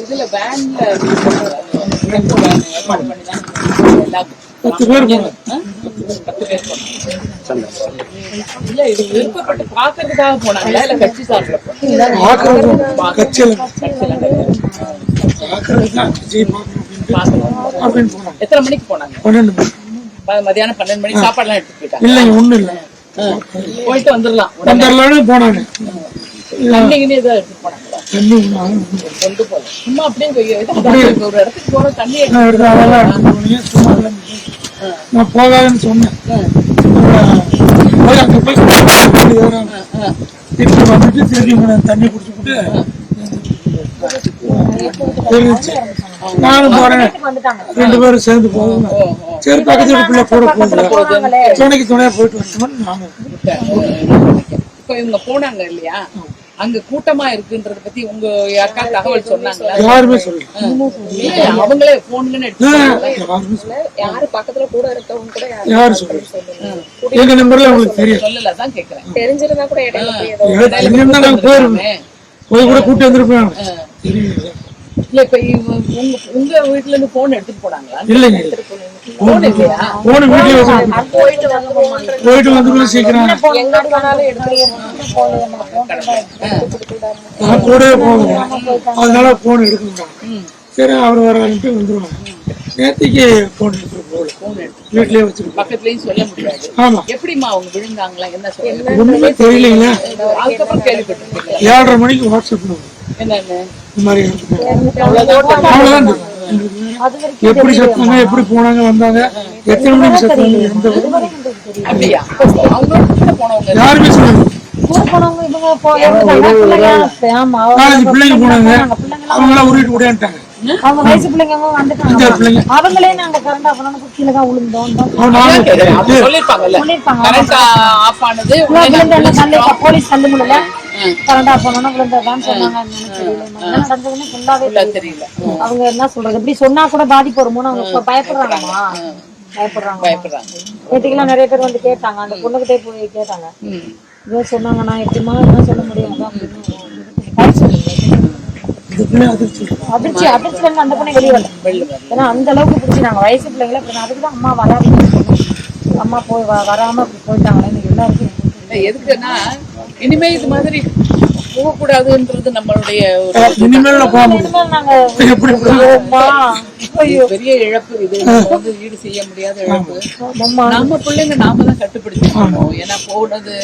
இதுல வேன்ல 10 பேர் 10 பேர் இல்ல இது விருப்பப்பட்டு பாக்குறதுக்காக போனாங்களா இல்ல கட்சி சார்பில் எத்தனை மணிக்கு போனாங்க? 12 மதியானம் 12 மணிக்கு சாப்பாடுலாம் எடுத்துட்டு போயிட்டாங்க. இல்லைங்க ஒண்ணும் இல்ல, போயிட்டு வந்துடலாம் போனாங்க. தண்ணிக்குன்னு ஏதோ எடுத்துட்டு போனாங்களா? கொண்டு போல சும்மா அப்படியே ஒரு இடத்துக்கு போன தண்ணி நான் போகாதுன்னு சொன்னேன். திருப்பி வந்துட்டு சரி தண்ணி குடிச்சுட்டு நானும் போறேன். 2 பேரும் சேர்ந்து போவோம். சரி பக்கத்து பிள்ளை கூட போகுது, துணைக்கு துணையா போயிட்டு வரணும்னு நானும். இப்ப இவங்க போனாங்க இல்லையா, அங்க கூட்டமா இருக்குன்றத பத்தி உங்க யாருக்கா தகவல் சொன்னாங்களா? யாருமே சொல்லல. அவங்களே போனுங்கன்னு யாரு பக்கத்துல கூட இருக்கவங்க கூட யாரு சொல்லல. எங்க நம்பர்ல உங்களுக்கு தெரியும் சொல்லலதான் கேக்குறேன். தெரிஞ்சிருந்தா கூட போய் கூட கூட்டி வந்துருப்பாங்க. இல்ல இப்ப உங்க வீட்டுல இருந்து போன் எடுத்துட்டு போனாங்களா? இல்லைங்க, போன் வீட்டுல போயிட்டு வந்துருவோம் சீக்கிரம். நான் கூடவே போவேன், அதனால போன் எடுக்கணும். சரி அவர் வர்றாருன்ட்டு வந்துருவாங்க. நேற்றுக்கு போன் எடுத்துட்டு போகல, வீட்லயே வச்சிருக்கோம். பக்கத்துலயும் சொல்ல முடியாது. ஆமா, எப்படிமா அவங்க விழுந்தாங்களா என்ன சொல்ல ஒண்ணுமே தெரியலீங்க. அதுக்கப்புறம் கேள்விப்பட்டிருக்கீங்க 7:30 மணிக்கு வாட்ஸ்அப்ல என்னன்னு இந்த மாதிரி அவ்வளவுதான். எப்படி செத்தாங்க, எப்படி போனாங்க வந்தாங்க, எத்தனை மணிக்கு செத்தாங்க, எந்த அப்படியா? போனவங்க யாருமே சொல்லுங்க. நாலஞ்சு பிள்ளைங்க போனாங்க, அவங்க எல்லாம் உருட்டு உடையாண்டாங்க. அவங்க வயசு பிள்ளைங்க வந்துட்டாங்க. அவங்களே நாங்க கரண்ட் ஆஃப் பண்ணனும் கீழ தான் விழுந்தோம் சொல்லிருப்பாங்க. போலீஸ் தள்ளு முடியல, கரண்ட் ஆஃப் பண்ணனும் விழுந்ததான் சொன்னாங்க. என்ன நடந்ததுன்னு ஃபுல்லாவே தெரியல. அவங்க என்ன சொல்றது, இப்படி சொன்னா கூட பாதிப்பு வருமோன்னு அவங்க பயப்படுறாங்கம்மா, பயப்படுறாங்க. நேற்றுக்கெல்லாம் நிறைய பேர் வந்து கேட்டாங்க, அந்த பொண்ணுகிட்டே போய் கேட்டாங்க. இதோ சொன்னாங்கன்னா எப்படிமா என்ன சொல்ல முடியாது அப்படின்னு. அதிர்ச்சி அதிர்ச்சியில அந்த பொண்ணை வெளியே வரல. ஏன்னா அந்த அளவுக்கு பிடிச்சிட்டாங்க வயசு பிள்ளைங்கள. அதுக்குதான் அம்மா வராதுன்னு அம்மா போய் வராம போயிட்டாங்களே எல்லாருக்கும். எதுக்குன்னா இனிமே இது மாதிரி போகக்கூடாதுன்றது நம்மளுடைய பெரிய இழப்பு. இது வந்து ஈடு செய்ய முடியாத இழப்பு. நம்ம பிள்ளைங்க நாம தான் கட்டுப்படுத்தி. ஏன்னா போனது